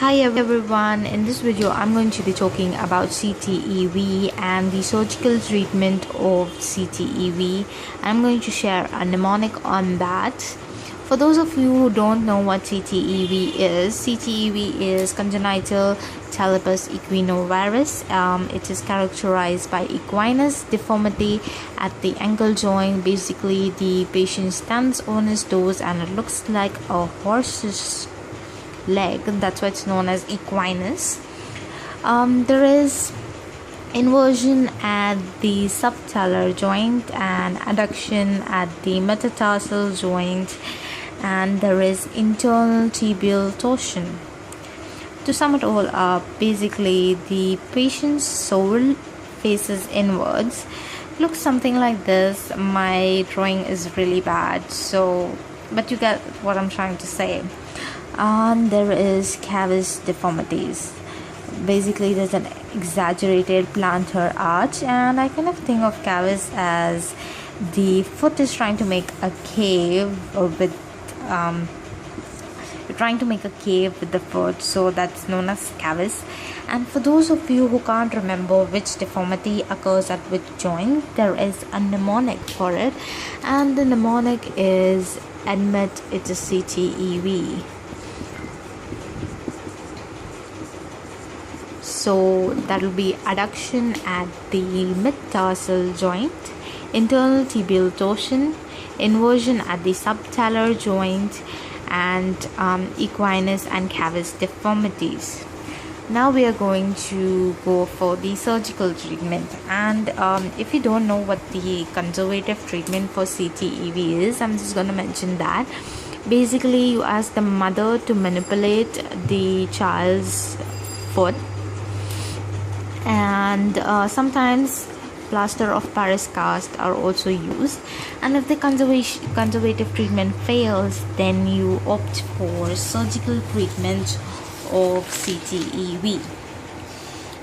Hi everyone, in this video I'm going to be talking about CTEV and the surgical treatment of CTEV. I'm going to share a mnemonic on that. For those of you who don't know what CTEV is congenital talipes equinovarus. It is characterized by equinus deformity at the ankle joint. Basically, the patient stands on his toes and it looks like a horse's leg. That's why it's known as equinus. There is inversion at the subtalar joint and adduction at the metatarsal joint, and there is internal tibial torsion. To sum it all up, basically the patient's sole faces inwards. Looks something like this. My drawing is really bad, but you get what I'm trying to say. And there is cavus deformities. Basically, there's an exaggerated plantar arch, and I kind of think of cavus as the foot is trying to make a cave with the foot, so that's known as cavus. And for those of you who can't remember which deformity occurs at which joint, there is a mnemonic for it, and the mnemonic is admit it is CTEV. So that will be adduction at the metatarsal joint, internal tibial torsion, inversion at the subtalar joint, and equinus and cavus deformities. Now we are going to go for the surgical treatment, and if you don't know what the conservative treatment for CTEV is, I'm just going to mention that. Basically, you ask the mother to manipulate the child's foot, and sometimes plaster of Paris cast are also used, and if the conservative treatment fails, then you opt for surgical treatment of CTEV.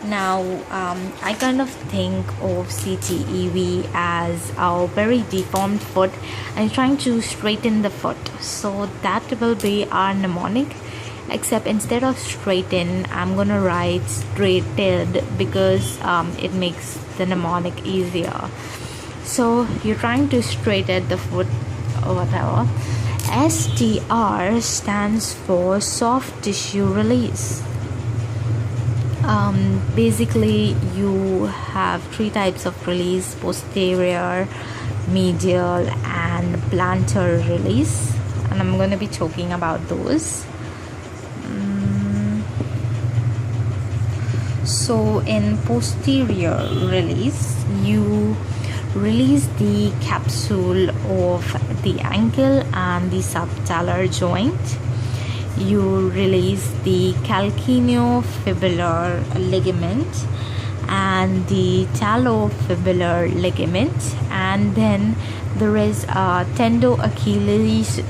Now I kind of think of CTEV as a very deformed foot and trying to straighten the foot, so that will be our mnemonic. Except instead of straighten, I'm gonna write straighted because it makes the mnemonic easier. So you're trying to straighten the foot or whatever. STR stands for soft tissue release. Basically, you have three types of release: posterior, medial, and plantar release, and I'm going to be talking about those. So in posterior release, you release the capsule of the ankle and the subtalar joint. You release the calcaneofibular ligament and the talofibular ligament, and then there is a tendo-Achilles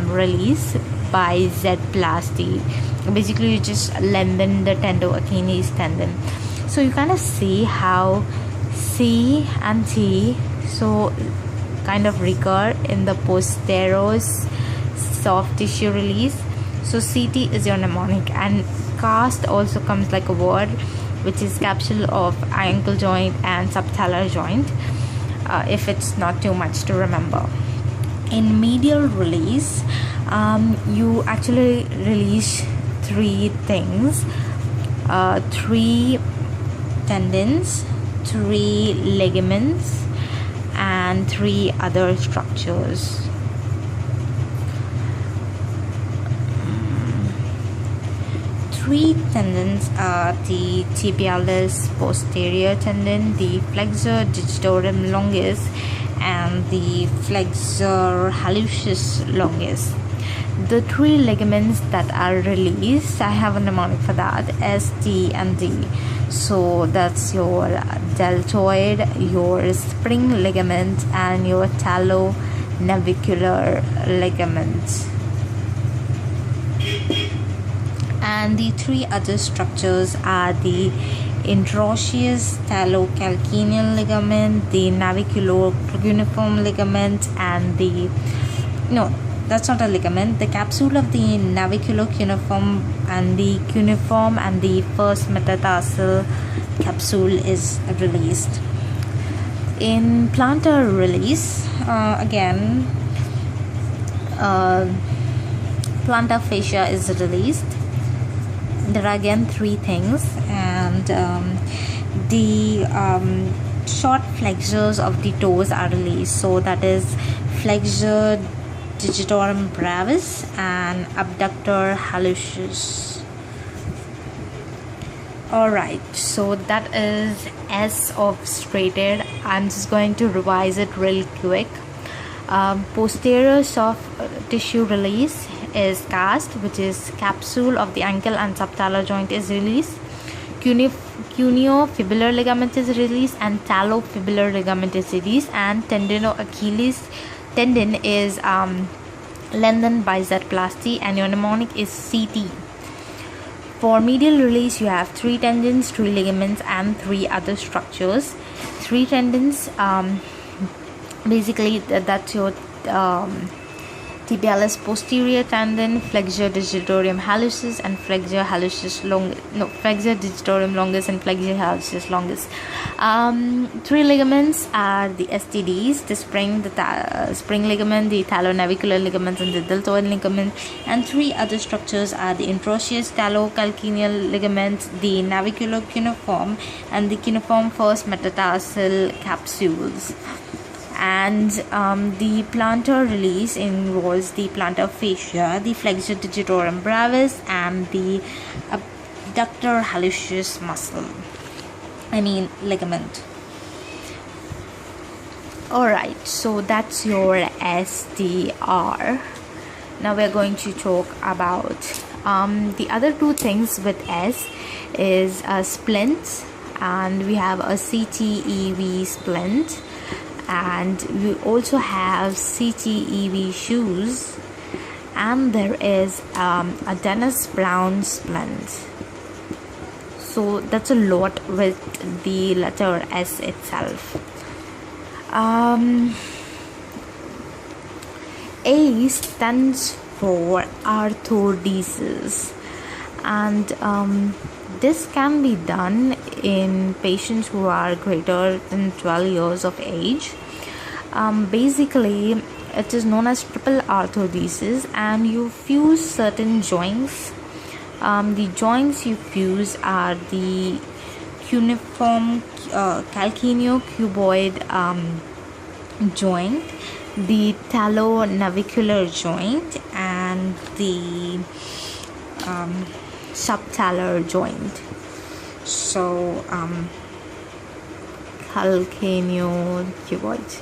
release by Z-plasty. Basically, you just lengthen the tendo-Achilles tendon. So you kind of see how C and T kind of recur in the posterior soft tissue release. So CT is your mnemonic, and cast also comes like a word, which is capsule of ankle joint and subtalar joint, if it's not too much to remember. In medial release, you actually release three things: 3 tendons, 3 ligaments, and 3 other structures. Three tendons are the tibialis posterior tendon, the flexor digitorum longus, and the flexor hallucis longus. The 3 ligaments that are released, I have a mnemonic for that: S, T, and D. So that's your deltoid, your spring ligament, and your talonavicular ligament. And the 3 other structures are the interosseous talocalcaneal ligament, the navicular cuneiform ligament, and that's not a ligament. The capsule of the navicular cuneiform and the first metatarsal capsule is released. In plantar release, plantar fascia is released. There are again three things, and the short flexures of the toes are released. So that is flexure digitorum brevis and abductor hallucis. Alright, so that is S of striated. I'm just going to revise it real quick. Posterior soft tissue release is cast, which is capsule of the ankle and subtalar joint is released. Cuneo-fibular ligament is released, and talofibular ligament is released, and tendino-Achilles tendon is lengthened by Z-plasty, and your mnemonic is CT. For medial release, you have 3 tendons, 3 ligaments, and 3 other structures. 3 tendons, basically that's your tibialis posterior tendon, flexure digitorum hallucis, and flexure digitorum longus and flexure hallucis longus. 3 ligaments are the STDs, the spring ligament, the talonavicular ligaments, and the deltoid ligament. And 3 other structures are the interosseous talocalcaneal ligaments, the navicular cuneiform, and the cuneiform first metatarsal capsules. And the plantar release involves the plantar fascia, the flexure digitorum brevis, and the abductor hallucis ligament. Alright, so that's your SDR. Now we're going to talk about the other 2 things with S is splints, and we have a CTEV splint, and we also have CTEV shoes, and there is a Dennis Brown splint. So that's a lot with the letter S itself. A stands for arthrodesis, and this can be done in patients who are greater than 12 years of age. Basically, it is known as triple arthrodesis, and you fuse certain joints. The joints you fuse are the cuneiform calcaneocuboid joint, the talonavicular joint, and the subtalar joint. So calcaneocuboid,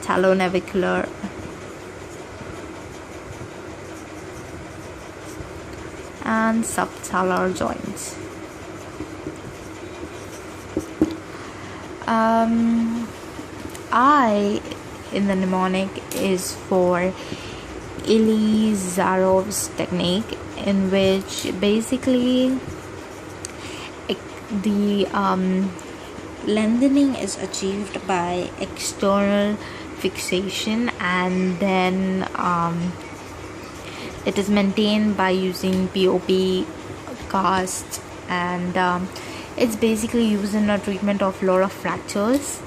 talonavicular, and subtalar joints. I in the mnemonic is for Ilizarov's technique, in which basically the lengthening is achieved by external fixation, and then it is maintained by using POP cast, and it's basically used in a treatment of a lot of fractures.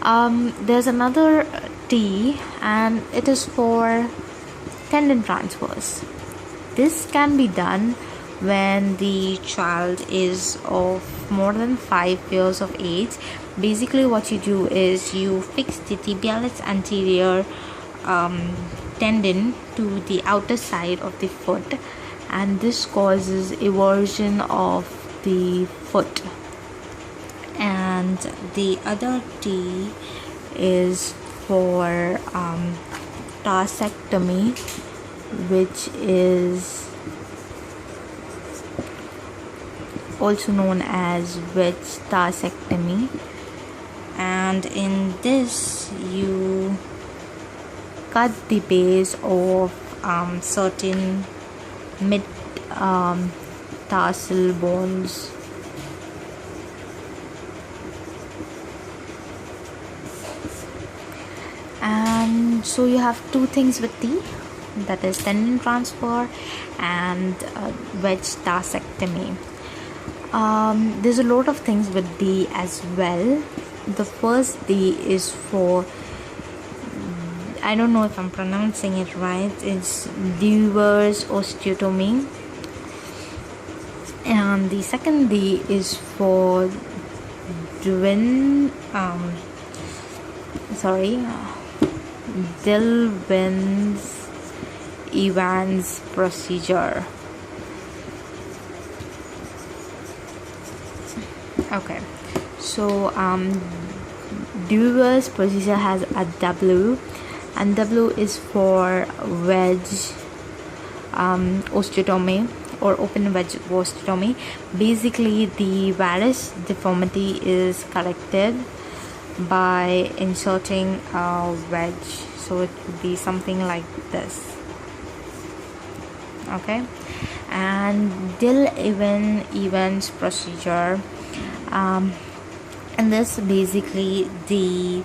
There's another T, and it is for tendon transfers. This can be done when the child is of more than 5 years of age. Basically what you do is you fix the tibialis anterior tendon to the outer side of the foot, and this causes eversion of the foot. And the other T is for tarsectomy, which is also known as wedge tarsectomy, and in this you cut the base of certain mid tarsal bones. So you have two things with D, that is tendon transfer and wedge tarsectomy. There's a lot of things with D as well. The first D is for, I don't know if I'm pronouncing it right, it's Dewars osteotomy, and the second D is for Dillwins-Evans procedure. Okay, so Dewars procedure has a W, and W is for wedge osteotomy or open wedge osteotomy. Basically, the varus deformity is corrected by inserting a wedge, so it would be something like this. Okay, and Dillwins-Evans procedure, and this basically the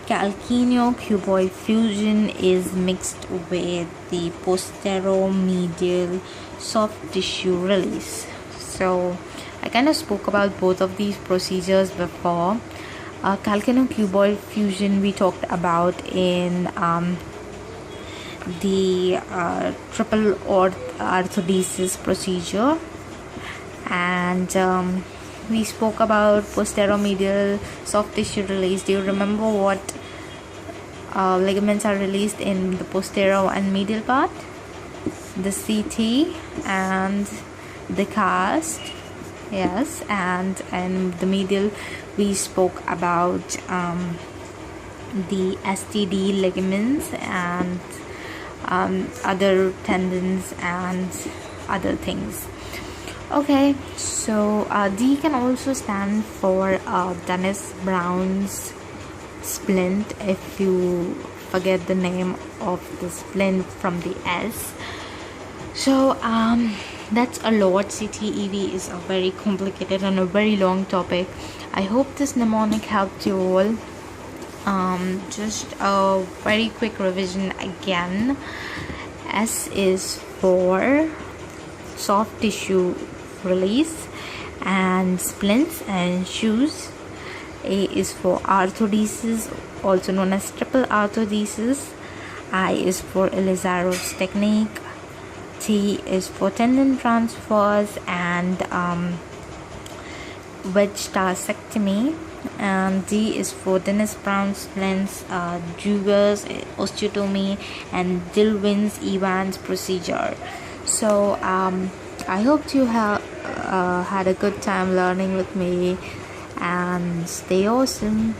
calcaneocuboid fusion is mixed with the posteromedial soft tissue release. So I kind of spoke about both of these procedures before. Calcaneocuboid fusion we talked about in the triple orthodesis procedure, and we spoke about posteromedial soft tissue release. Do you remember what ligaments are released in the posterior and medial part? The CT and the cast, yes, and the medial we spoke about the STD ligaments and other tendons and other things. Okay, so D can also stand for Dennis Brown's splint, if you forget the name of the splint from the S. So that's a lot. CTEV is a very complicated and a very long topic. I hope this mnemonic helped you all. Just a very quick revision again. S is for soft tissue release and splints and shoes. A is for arthrodesis, also known as triple arthrodesis. I is for Elizarov's technique. T is for tendon transfers and wedge tarsectomy. And D is for Dennis Brown splints, Dewars osteotomy, and Dillwins-Evans procedure. So I hope you have had a good time learning with me, and stay awesome.